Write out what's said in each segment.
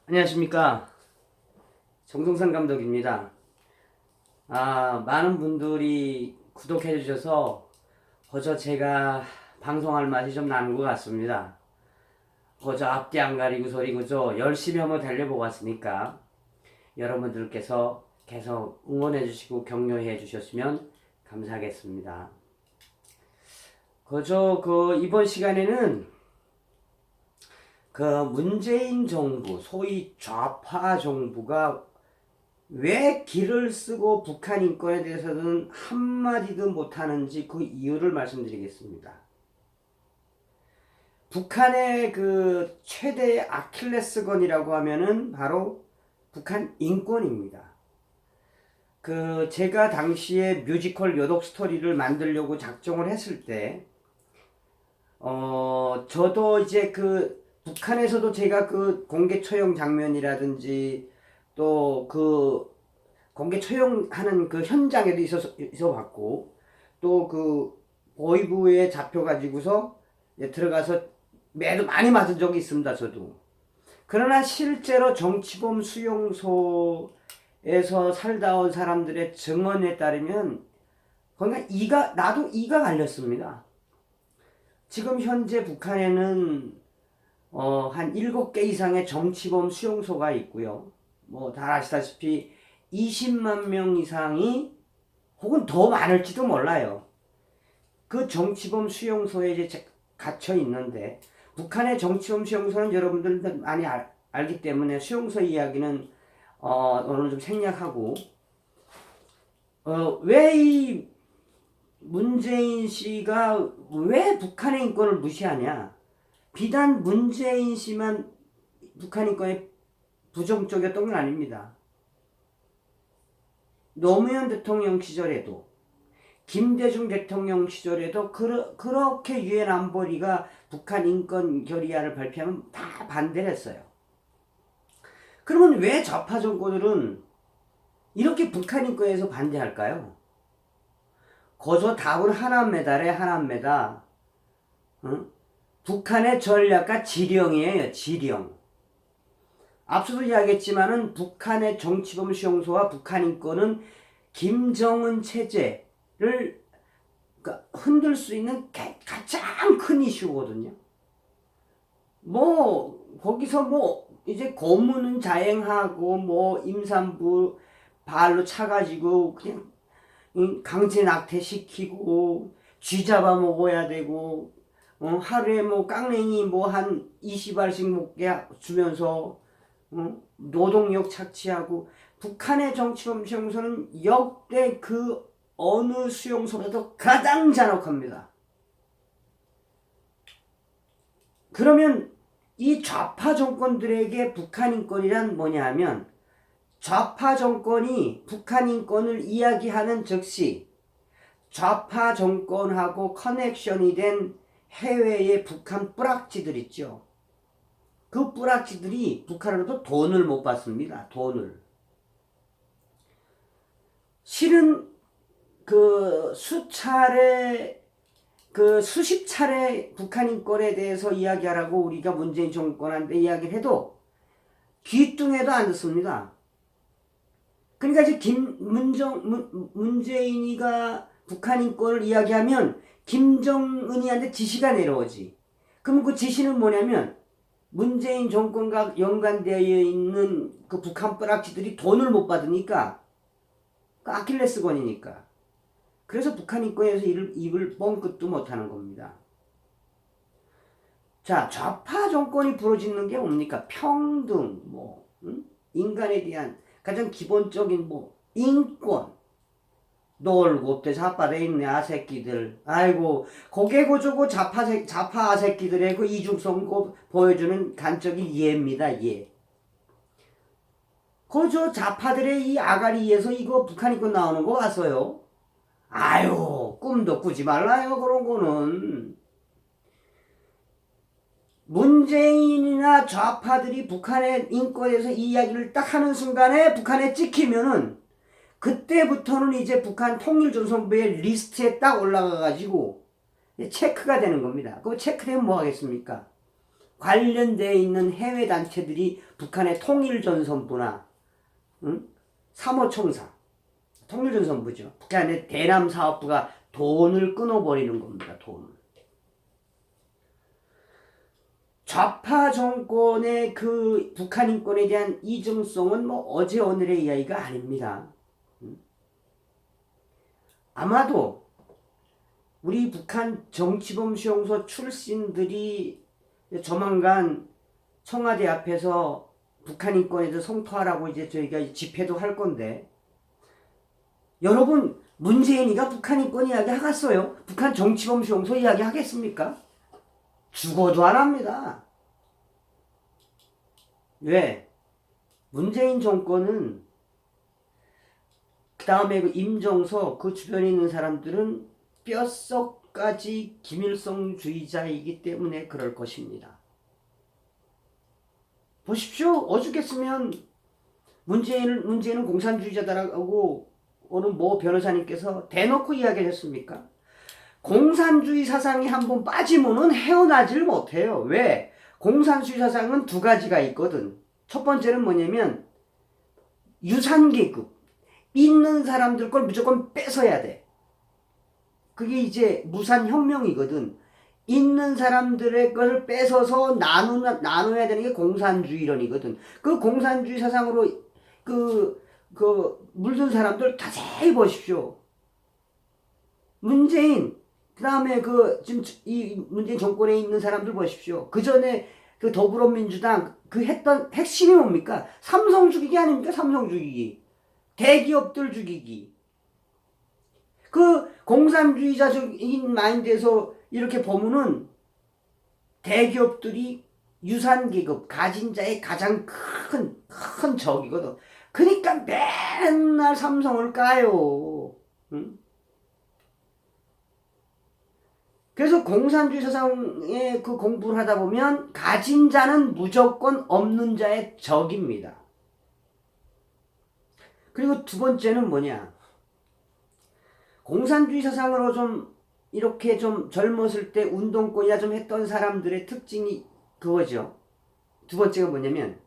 안녕하십니까. 정동산 감독입니다. 많은 분들이 구독해 주셔서 거저 제가 방송할 맛이 좀 나는 것 같습니다. 거저 앞뒤 안 가리고 소리 그저 열심히 한번 달려보고 왔으니까 여러분들께서 계속 응원해 주시고 격려해 주셨으면 감사하겠습니다. 거저 이번 시간에는 문재인 정부, 소위 좌파 정부가 왜 기를 쓰고 북한 인권에 대해서는 한마디도 못하는지 그 이유를 말씀드리겠습니다. 북한의 최대의 아킬레스건이라고 하면은 바로 북한 인권입니다. 제가 당시에 뮤지컬 요독 스토리를 만들려고 작정을 했을 때, 저도 이제 북한에서도 제가 공개 처형 장면이라든지 또 공개 처형하는 현장에도 있어 봤고, 또 보이부에 잡혀가지고서 들어가서 매도 많이 맞은 적이 있습니다, 저도. 그러나 실제로 정치범 수용소에서 살다 온 사람들의 증언에 따르면, 그러니까 나도 이가 갈렸습니다. 지금 현재 북한에는 한 7개 이상의 정치범 수용소가 있고요. 다 아시다시피 20만 명 이상이 혹은 더 많을지도 몰라요. 그 정치범 수용소에 이제 갇혀 있는데, 북한의 정치범 수용소는 여러분들 많이 알기 때문에 수용소 이야기는 오늘 좀 생략하고, 왜 이 문재인 씨가 왜 북한의 인권을 무시하냐? 비단 문재인 씨만 북한 인권에 부정적이었던 건 아닙니다. 노무현 대통령 시절에도, 김대중 대통령 시절에도 그렇게 유엔 안보리가 북한 인권 결의안을 발표하면 다 반대를 했어요. 그러면 왜 좌파 정권들은 이렇게 북한 인권에서 반대할까요? 거저 답은 하나입니다. 응? 북한의 전략과 지령이에요. 지령. 앞서도 이야기했지만은 북한의 정치범 수용소와 북한 인권은 김정은 체제를 흔들 수 있는 가장 큰 이슈거든요. 거기서 이제 고문은 자행하고 임산부 발로 차가지고 그냥 강제 낙태시키고 쥐 잡아 먹어야 되고, 하루에 깡냉이 한 20알씩 먹게 주면서 노동력 착취하고. 북한의 정치범 수용소는 역대 어느 수용소보다도 가장 잔혹합니다. 그러면 이 좌파 정권들에게 북한 인권이란 뭐냐 하면, 좌파 정권이 북한 인권을 이야기하는 즉시 좌파 정권하고 커넥션이 된 해외의 북한 뿌락지들 있죠. 그 뿌락지들이 북한으로부터 돈을 못 받습니다. 돈을. 실은 수십 차례 북한 인권에 대해서 이야기하라고 우리가 문재인 정권한테 이야기를 해도 귀뚱해도 안 듣습니다. 그러니까 이제 문재인이가 북한 인권을 이야기하면 김정은이한테 지시가 내려오지. 그럼 그 지시는 뭐냐면, 문재인 정권과 연관되어 있는 북한 뿌락지들이 돈을 못 받으니까, 아킬레스건이니까. 그래서 북한 인권에서 입을 뻥끗도 못하는 겁니다. 자, 좌파 정권이 부러지는 게 뭡니까? 평등, 인간에 대한 가장 기본적인 인권. 놀고 없대 자빠져 있네 아새끼들. 아이고 고개고 저고 좌파 아새끼들의 이중성 보여주는 간적인 예입니다. 예. 저 좌파들의 이 아가리에서 이거 북한 인권 나오는 거 봤어요? 아유 꿈도 꾸지 말라요. 그런 거는 문재인이나 좌파들이 북한의 인권에서 이야기를 딱 하는 순간에 북한에 찍히면은, 그때부터는 이제 북한 통일조선부의 리스트에 딱 올라가가지고 체크가 되는 겁니다. 그거 체크되면 뭐 하겠습니까? 관련되어 있는 해외 단체들이 북한의 통일전선부나 3호 총사, 통일전선부죠. 북한의 대남 사업부가 돈을 끊어버리는 겁니다. 돈을. 좌파 정권의 그 북한 인권에 대한 이중성은 뭐 어제 오늘의 이야기가 아닙니다. 아마도 우리 북한 정치범 수용소 출신들이 조만간 청와대 앞에서 북한 인권에 대해서 성토하라고 이제 저희가 집회도 할 건데, 여러분 문재인이가 북한 인권 이야기 하겠어요? 북한 정치범 수용소 이야기 하겠습니까? 죽어도 안 합니다. 왜? 문재인 정권은 그 다음에 그 임정석 그 주변에 있는 사람들은 뼛속까지 김일성주의자이기 때문에 그럴 것입니다. 보십시오. 어죽겠으면 문재인은 공산주의자다라고 어느 뭐 변호사님께서 대놓고 이야기했습니까? 공산주의 사상이 한번 빠지면은 헤어나질 못해요. 왜? 공산주의 사상은 두 가지가 있거든. 첫 번째는 뭐냐면 유산계급. 있는 사람들 걸 무조건 뺏어야 돼. 그게 이제 무산혁명이거든. 있는 사람들의 걸 뺏어서 나눠야 되는 게 공산주의론이거든. 그 공산주의 사상으로 물든 사람들 자세히 보십시오. 문재인, 그 다음에 지금 이 문재인 정권에 있는 사람들 보십시오. 그 전에 그 더불어민주당 그 했던 핵심이 뭡니까? 삼성 죽이기 아닙니까? 삼성 죽이기. 대기업들 죽이기. 그 공산주의자적인 마인드에서 이렇게 보면은 대기업들이 유산계급, 가진 자의 가장 큰 적이거든. 그러니까 맨날 삼성을 까요. 응? 그래서 공산주의 사상에 그 공부를 하다 보면 가진 자는 무조건 없는 자의 적입니다. 그리고 두 번째는 뭐냐? 공산주의 사상으로 좀 이렇게 좀 젊었을 때 운동권이나 좀 했던 사람들의 특징이 그거죠. 두 번째가 뭐냐면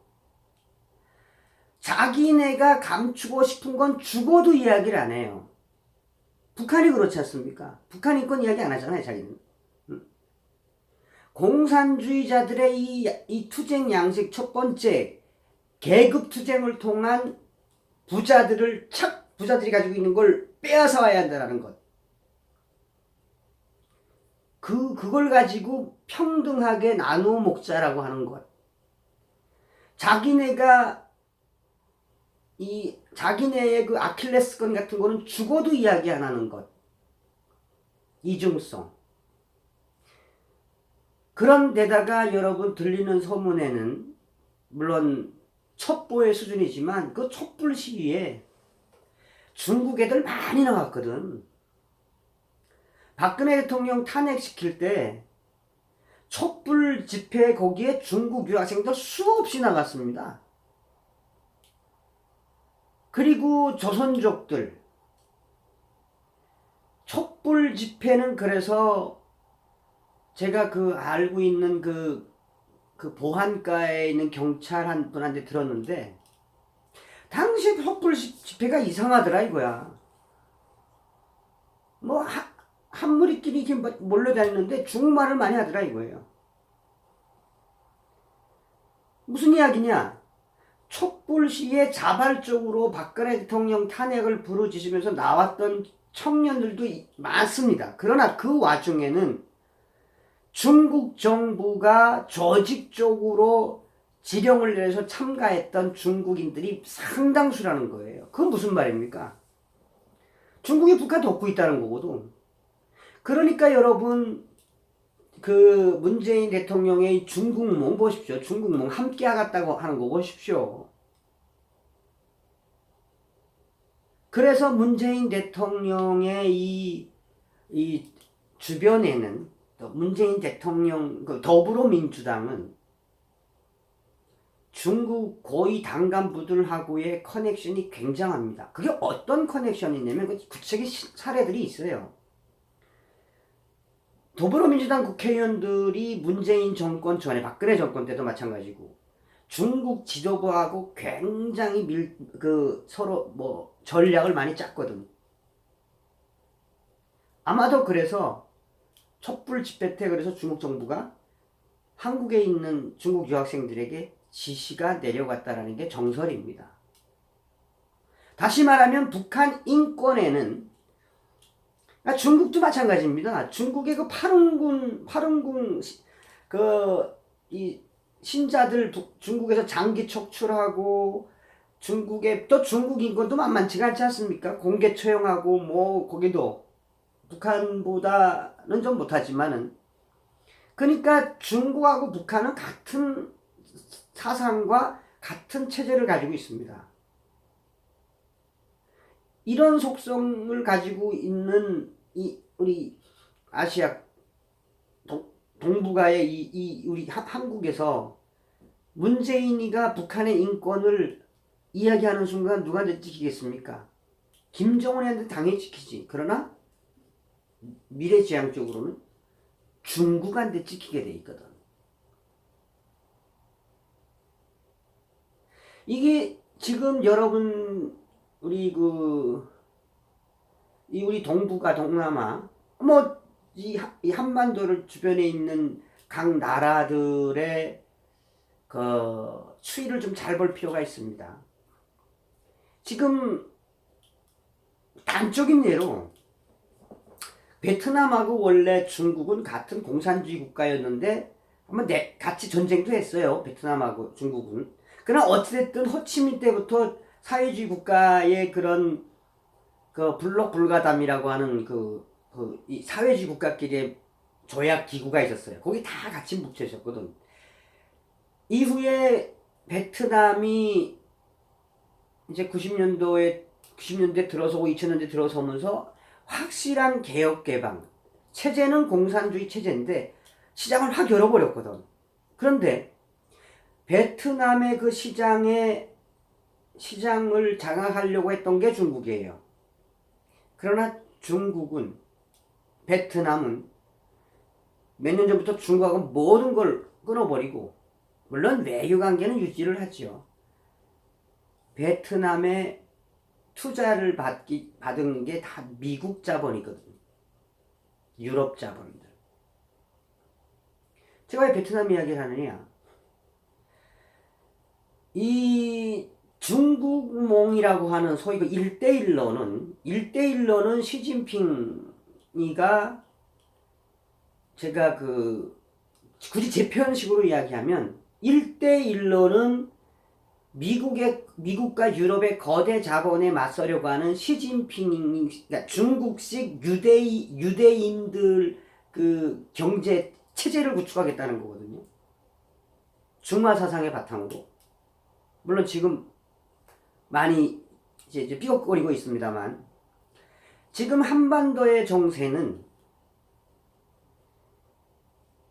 자기네가 감추고 싶은 건 죽어도 이야기를 안 해요. 북한이 그렇지 않습니까? 북한 인권 이야기 안 하잖아요, 자기는. 공산주의자들의 이 투쟁 양식 첫 번째, 계급 투쟁을 통한 부자들이 가지고 있는 걸 빼앗아 와야 한다는 것. 그걸 가지고 평등하게 나누어 먹자라고 하는 것. 자기네의 그 아킬레스건 같은 거는 죽어도 이야기 안 하는 것. 이중성. 그런데다가 여러분 들리는 소문에는 물론 첩보의 수준이지만 그 촛불 시위에 중국 애들 많이 나왔거든. 박근혜 대통령 탄핵시킬 때 촛불 집회 거기에 중국 유학생들 수없이 나갔습니다. 그리고 조선족들. 촛불 집회는 그래서 제가 알고 있는 그 보안과에 있는 경찰 한 분한테 들었는데 당시 촛불 집회가 이상하더라 이거야. 뭐 한 무리끼리 이렇게 몰려다니는데 중국말을 많이 하더라 이거예요. 무슨 이야기냐? 촛불 시위에 자발적으로 박근혜 대통령 탄핵을 부르짖으면서 나왔던 청년들도 많습니다. 그러나 그 와중에는 중국 정부가 조직적으로 지령을 내려서 참가했던 중국인들이 상당수라는 거예요. 그건 무슨 말입니까? 중국이 북한 돕고 있다는 거거든. 그러니까 여러분 문재인 대통령의 중국몽 보십시오. 중국몽 함께 하겠다고 하는 거 보십시오. 그래서 문재인 대통령의 이 주변에는 문재인 대통령 더불어민주당은 중국 고위 당간부들하고의 커넥션이 굉장합니다. 그게 어떤 커넥션이냐면 구체적인 사례들이 있어요. 더불어민주당 국회의원들이 문재인 정권 전에 박근혜 정권 때도 마찬가지고 중국 지도부하고 굉장히 서로 뭐 전략을 많이 짰거든. 아마도 그래서 촛불 집회 때 그래서 중국 정부가 한국에 있는 중국 유학생들에게 지시가 내려갔다라는 게 정설입니다. 다시 말하면 북한 인권에는 중국도 마찬가지입니다. 중국의 그 파룬궁 이 신자들 중국에서 장기 척출하고 중국의 또 중국 인권도 만만치가 않지 않습니까? 공개 처형하고 뭐 거기도 북한보다는 좀 못하지만은 그러니까 중국하고 북한은 같은 사상과 같은 체제를 가지고 있습니다. 이런 속성을 가지고 있는 우리 아시아 동북아의 우리 한국에서 문재인이가 북한의 인권을 이야기하는 순간 누구한테 지키겠습니까? 김정은한테 당연히 지키지. 그러나 미래지향적으로는 중국한테 지키게 돼 있거든. 이게 지금 여러분 우리 우리 동북아 동남아 뭐 이 한반도를 주변에 있는 각 나라들의 그 추이를 좀 잘 볼 필요가 있습니다. 지금 단적인 예로 베트남하고 원래 중국은 같은 공산주의 국가였는데 한번 같이 전쟁도 했어요. 베트남하고 중국은. 그러나 어찌됐든 호치민 때부터 사회주의 국가의 그런 그 블록 불가담이라고 하는 이 사회주의 국가끼리의 조약 기구가 있었어요. 거기 다 같이 뭉쳐 있었거든. 이후에 베트남이 이제 90년대 들어서고 2000년대 들어서면서 확실한 개혁 개방 체제는 공산주의 체제인데 시장을 확 열어버렸거든. 그런데 베트남의 그 시장을 장악하려고 했던 게 중국이에요. 그러나 베트남은 몇 년 전부터 중국하고 모든 걸 끊어버리고 물론 외교 관계는 유지를 하죠. 베트남에 투자를 받은 게 다 미국 자본이거든요. 유럽 자본들. 제가 왜 베트남 이야기를 하느냐? 이 중국몽이라고 하는 소위 그 1대1로는 시진핑이가 제가 굳이 제 표현식으로 이야기하면 1대1로는 미국과 유럽의 거대 자본에 맞서려고 하는 시진핑, 그러니까 중국식 유대인들 그 경제 체제를 구축하겠다는 거거든요. 중화 사상의 바탕으로. 물론 지금 많이 이제 삐걱거리고 있습니다만 지금 한반도의 정세는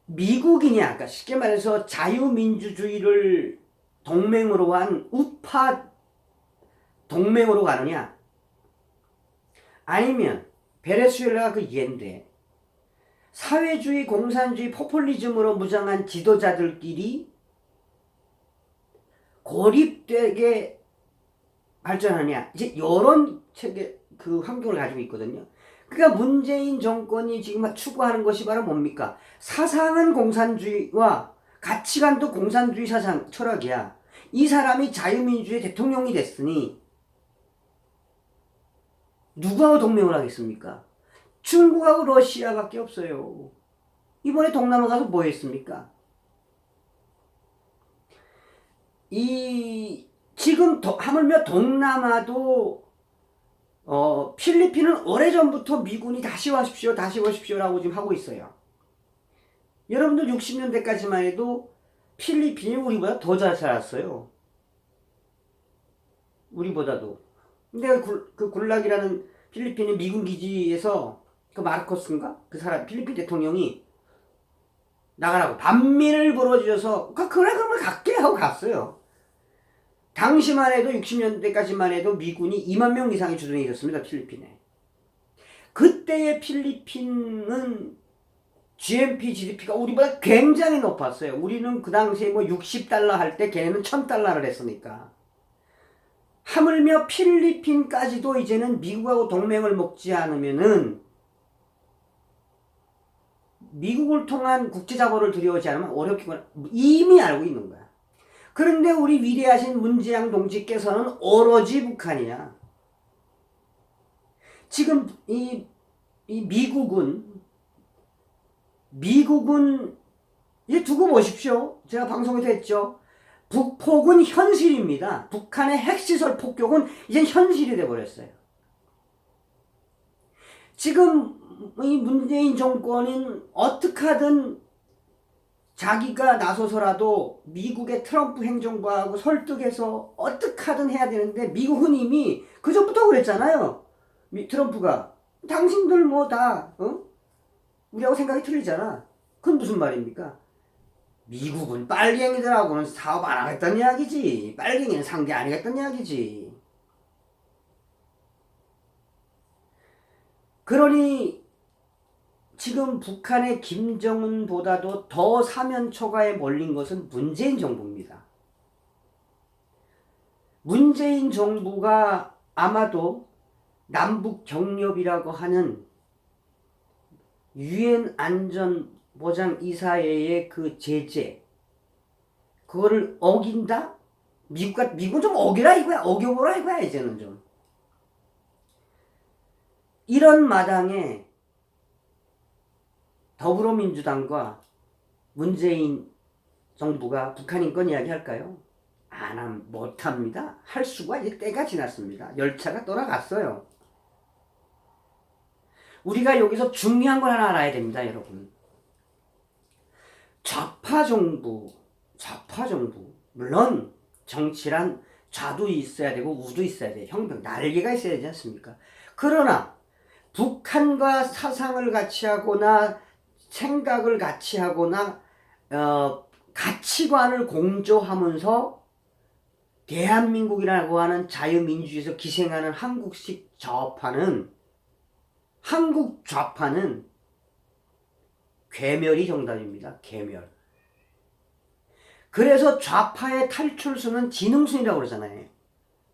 미국이냐, 그러니까 쉽게 말해서 자유민주주의를 동맹으로 한 우파 동맹으로 가느냐, 아니면 베네수엘라가 그 예인데 사회주의, 공산주의, 포퓰리즘으로 무장한 지도자들끼리 고립되게 발전하냐, 이제 이런 체계 환경을 가지고 있거든요. 그러니까 문재인 정권이 지금 추구하는 것이 바로 뭡니까? 사상은 공산주의와 가치관도 공산주의 사상 철학이야. 이 사람이 자유민주주의 대통령이 됐으니 누구하고 동맹을 하겠습니까? 중국하고 러시아밖에 없어요. 이번에 동남아 가서 뭐 했습니까? 지금 하물며 동남아도 필리핀은 오래전부터 미군이 다시 오십시오라고 지금 하고 있어요. 여러분들 60년대까지만 해도 필리핀이 우리보다 더 잘 살았어요. 우리보다도. 근데 그 굴락이라는 필리핀의 미군 기지에서 그 마르코스인가? 그 사람 필리핀 대통령이 나가라고 반민을 부러져서 그래 그러면 갈게 하고 갔어요. 당시만 해도 60년대까지만 해도 미군이 2만 명 이상이 주둔해 있었습니다. 필리핀에. 그때의 필리핀은 GNP, GDP가 우리보다 굉장히 높았어요. 우리는 그 당시에 뭐 60달러 할 때 걔네는 1000달러를 했으니까. 하물며 필리핀까지도 이제는 미국하고 동맹을 맺지 않으면은 미국을 통한 국제자본을 들여오지 않으면 어렵겠구나. 이미 알고 있는 거야. 그런데 우리 위대하신 문재양 동지께서는 오로지 북한이야. 지금 이 미국은 이제 두고 보십시오. 제가 방송에서 했죠. 북폭은 현실입니다. 북한의 핵시설 폭격은 이제 현실이 돼버렸어요. 지금 이 문재인 정권은 어떻게 하든 자기가 나서서라도 미국의 트럼프 행정부하고 설득해서 어떻게 하든 해야 되는데 미국은 이미 그 전부터 그랬잖아요. 트럼프가 당신들 뭐 다 우리하고 생각이 틀리잖아. 그건 무슨 말입니까? 미국은 빨갱이들하고는 사업 안 하겠다는 이야기지. 빨갱이는 상대 안 하겠다는 이야기지. 그러니 지금 북한의 김정은보다도 더 사면 초가에 몰린 것은 문재인 정부입니다. 문재인 정부가 아마도 남북 경협이라고 하는 유엔 안전보장 이사회의 그 제재, 그거를 어긴다? 미국은 좀 어기라 이거야. 어겨보라 이거야. 이제는 좀. 이런 마당에 더불어민주당과 문재인 정부가 북한 인권 이야기 할까요? 못합니다. 할 수가 이제 때가 지났습니다. 열차가 떠나갔어요. 우리가 여기서 중요한 걸 하나 알아야 됩니다, 여러분. 좌파 정부. 물론 정치란 좌도 있어야 되고 우도 있어야 돼요. 형평, 날개가 있어야 되지 않습니까? 그러나 북한과 사상을 같이 하거나 생각을 같이 하거나 가치관을 공조하면서 대한민국이라고 하는 자유민주주의에서 기생하는 한국식 한국 좌파는 괴멸이 정답입니다. 괴멸. 그래서 좌파의 탈출순은 지능순이라고 그러잖아요.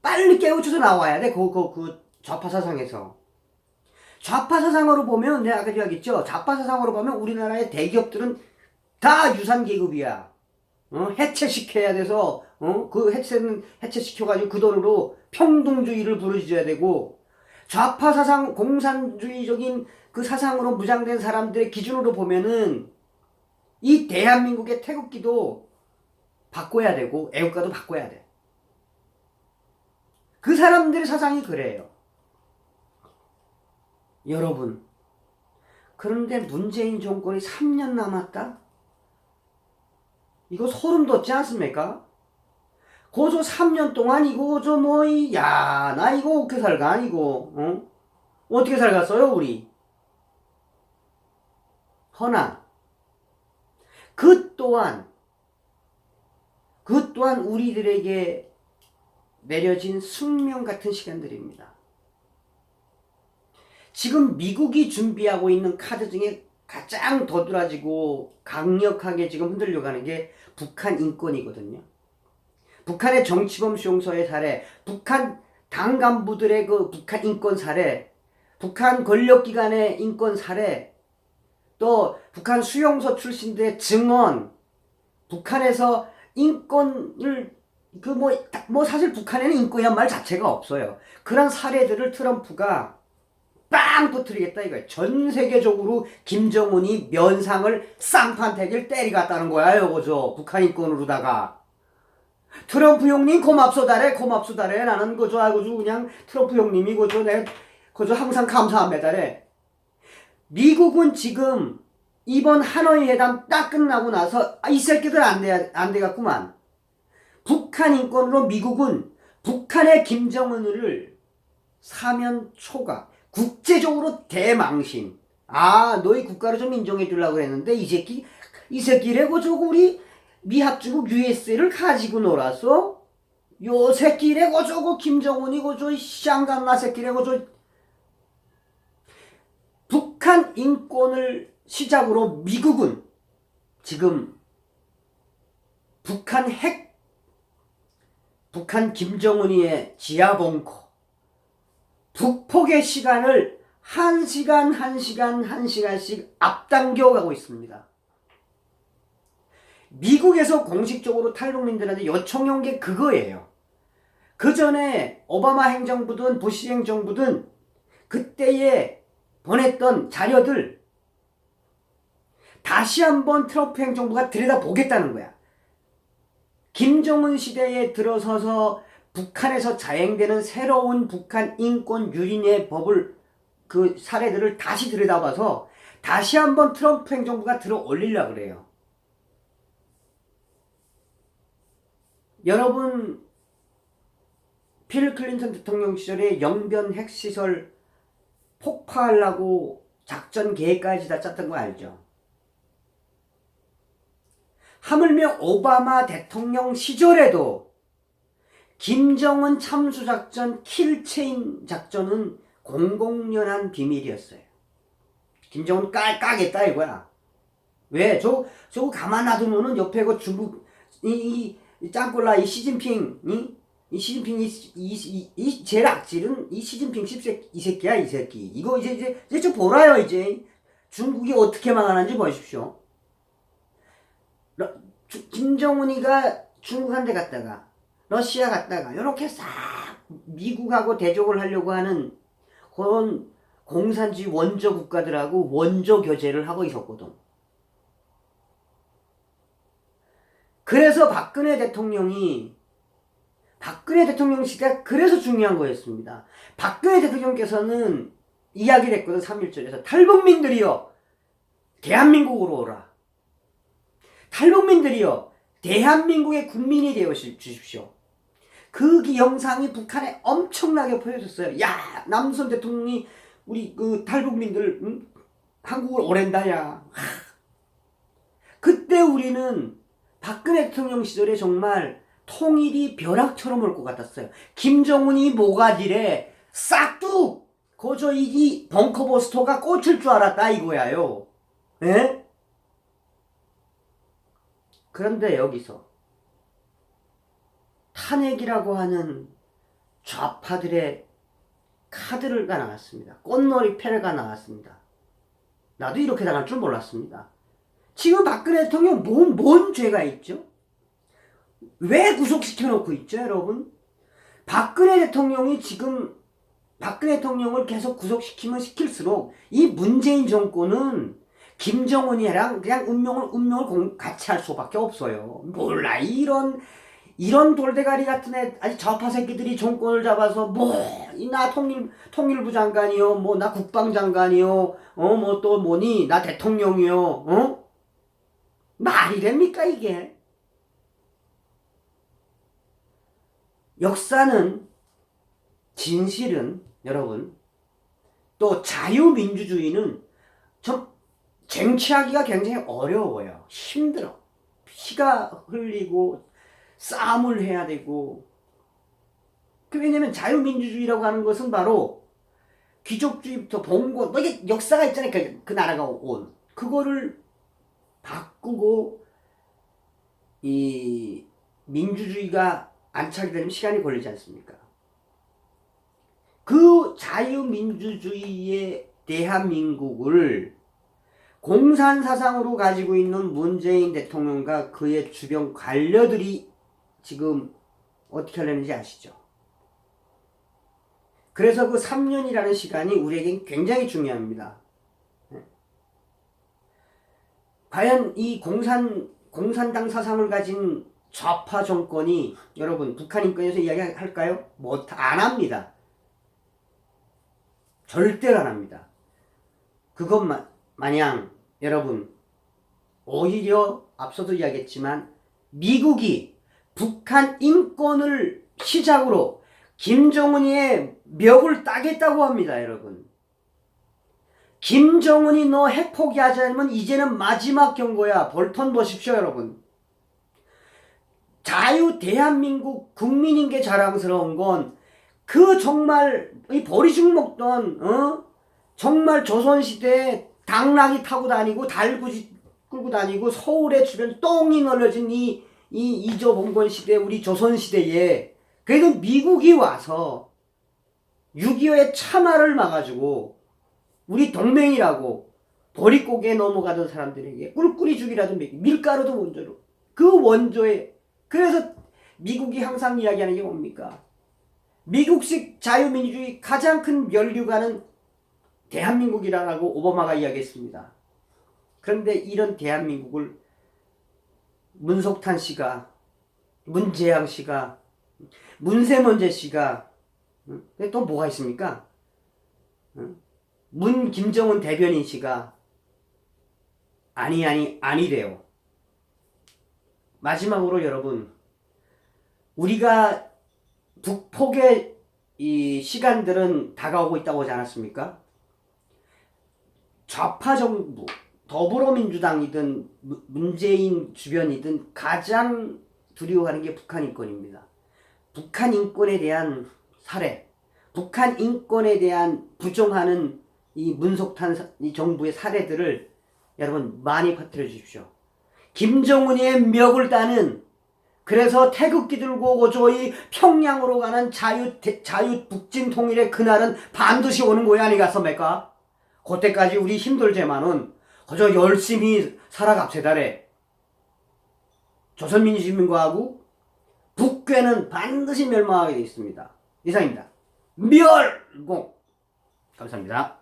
빨리 깨우쳐서 나와야 돼. 그 좌파 사상에서. 좌파 사상으로 보면 내가 아까 이야기했죠. 좌파 사상으로 보면 우리나라의 대기업들은 다 유산계급이야. 해체시켜야 돼서 그 해체시켜가지고 그 돈으로 평등주의를 부르짖어야 되고, 좌파 사상, 공산주의적인 그 사상으로 무장된 사람들의 기준으로 보면은 이 대한민국의 태극기도 바꿔야 되고 애국가도 바꿔야 돼. 그 사람들의 사상이 그래요. 여러분, 그런데 문재인 정권이 3년 남았다? 이거 소름 돋지 않습니까? 고조 3년 동안 이거 나 이거 어떻게 살까? 이거 어떻게 살갔어요 우리? 허나 그 또한 우리들에게 내려진 숙명 같은 시간들입니다. 지금 미국이 준비하고 있는 카드 중에 가장 도드라지고 강력하게 지금 흔들려가는 게 북한 인권이거든요. 북한의 정치범 수용소의 사례, 북한 당 간부들의 그 북한 인권 사례, 북한 권력기관의 인권 사례, 또 북한 수용소 출신들의 증언, 북한에서 인권을 사실 북한에는 인권이란 말 자체가 없어요. 그런 사례들을 트럼프가 빵 터뜨리겠다 이거야. 전 세계적으로 김정은이 면상을 쌍판태기를 때리갔다는 거야. 요거죠. 북한 인권으로다가. 트럼프 형님 고맙소다래. 나는 그저 그냥 트럼프 형님이 그저 항상 감사합니다래. 미국은 지금 이번 하노이 회담 딱 끝나고 나서 이 새끼들 안 돼갔구만. 북한 인권으로 미국은 북한의 김정은을 사면 초과, 국제적으로 대망신. 너희 국가를 좀 인정해 주려고 했는데 이 새끼래고 저거 우리 미합중국 USA를 가지고 놀았어? 요 새끼래고 저거 김정은이고 저 샹간나 새끼래고 저 북한 인권을 시작으로 미국은 지금 북한 김정은이의 지하벙커 북폭의 시간을 1시간씩 앞당겨 가고 있습니다. 미국에서 공식적으로 탈북민들한테 요청한 게 그거예요. 그 전에 오바마 행정부든 부시 행정부든 그때에 보냈던 자료들 다시 한번 트럼프 행정부가 들여다보겠다는 거야. 김정은 시대에 들어서서 북한에서 자행되는 새로운 북한 인권 유린의 법을 그 사례들을 다시 들여다봐서 다시 한번 트럼프 행정부가 들어 올리려고 그래요. 여러분 빌 클린턴 대통령 시절에 영변 핵시설 폭파하려고 작전 계획까지 다 짰던 거 알죠? 하물며 오바마 대통령 시절에도 김정은 참수작전 킬체인 작전은 공공연한 비밀이었어요. 김정은 까겠다 이거야. 왜? 저거 가만 놔두면은 옆에 그 중국 이 짱꼴라 이 시진핑 이 시진핑 이 제일 악질은 이 시진핑 이 새끼야 이 새끼. 이거 이제 좀 보라요 이제. 중국이 어떻게 망하는지 보십시오. 김정은이가 중국한테 갔다가 러시아 갔다가 이렇게 싹 미국하고 대적을 하려고 하는 그런 공산주의 원조 국가들하고 원조 교제를 하고 있었거든. 그래서 박근혜 대통령 시대가 그래서 중요한 거였습니다. 박근혜 대통령께서는 이야기를 했거든. 3.1절에서 탈북민들이여 대한민국으로 오라. 탈북민들이여 대한민국의 국민이 되어 주십시오. 그 영상이 북한에 엄청나게 보여졌어요. 야, 남선 대통령이 우리 그 탈북민들 한국을 오랜다 야. 그때 우리는 박근혜 대통령 시절에 정말 통일이 벼락처럼 올 것 같았어요. 김정은이 모가지래 싹둑 거저 이 벙커버스터가 꽂힐 줄 알았다 이거야요. 에? 그런데 여기서 탄핵이라고 하는 좌파들의 카드가 나왔습니다. 꽃놀이 패가 나왔습니다. 나도 이렇게 당할 줄 몰랐습니다. 지금 박근혜 대통령 뭔 죄가 있죠? 왜 구속시켜놓고 있죠, 여러분? 박근혜 대통령을 계속 구속시키면 시킬수록 이 문재인 정권은 김정은이랑 그냥 운명을 같이 할 수밖에 없어요. 몰라, 이런 돌대가리 같은 아주 좌파 새끼들이 정권을 잡아서 나 통일부 장관이요, 나 국방장관이요, 또 뭐니, 나 대통령이요, 말이 됩니까, 이게? 역사는, 진실은, 여러분, 또 자유민주주의는 좀 쟁취하기가 굉장히 어려워요. 힘들어. 피가 흘리고, 싸움을 해야 되고. 왜냐면 자유민주주의라고 하는 것은 바로 귀족주의부터 봉건, 이게 역사가 있잖아요. 그 나라가 온. 그거를 바꾸고, 이 민주주의가 안착이 되면 시간이 걸리지 않습니까? 그 자유민주주의의 대한민국을 공산사상으로 가지고 있는 문재인 대통령과 그의 주변 관료들이 지금 어떻게 하려는지 아시죠? 그래서 그 3년이라는 시간이 우리에겐 굉장히 중요합니다. 과연 이 공산당 사상을 가진 좌파 정권이 여러분 북한 인권에서 이야기할까요? 안 합니다. 절대로 안 합니다. 그것만 마냥 여러분 오히려 앞서도 이야기했지만 미국이 북한 인권을 시작으로 김정은이의 멱을 따겠다고 합니다. 여러분. 김정은이 너 핵 포기하지 않으면 이제는 마지막 경고야. 볼턴 보십시오. 여러분. 자유 대한민국 국민인 게 자랑스러운 건 그 정말 이 보리죽 먹던 정말 조선시대에 당나귀 타고 다니고 달구지 끌고 다니고 서울의 주변 똥이 널려진 이 이조봉건 시대, 우리 조선 시대에 그래도 미국이 와서 6.25의 참화를 막아주고 우리 동맹이라고 보릿고개에 넘어가던 사람들에게 꿀꿀이 죽이라도 먹이, 밀가루도 원조로 그 원조에, 그래서 미국이 항상 이야기하는 게 뭡니까? 미국식 자유민주주의 가장 큰 면류관은 대한민국이라고 오바마가 이야기했습니다. 그런데 이런 대한민국을 문석탄 씨가, 문재양 씨가, 문세먼제 씨가, 또 뭐가 있습니까? 김정은 대변인 씨가 아니래요. 마지막으로 여러분, 우리가 북폭의 이 시간들은 다가오고 있다고 하지 않았습니까? 좌파 정부, 더불어민주당이든 문재인 주변이든 가장 두려워하는 게 북한 인권입니다. 북한 인권에 대한 살해, 북한 인권에 대한 부정하는 이 문석탄 이 정부의 사례들을 여러분 많이 퍼뜨려 주십시오. 김정은의 멱을 따는, 그래서 태극기 들고 오고 이 평양으로 가는 자유 북진 통일의 그날은 반드시 오는 거야 아니겠습니까? 그때까지 우리 힘들지만은 그저 열심히 살아갑시다래. 조선민주주의민국하고 북괴는 반드시 멸망하게 되어 있습니다. 이상입니다. 멸공. 감사합니다.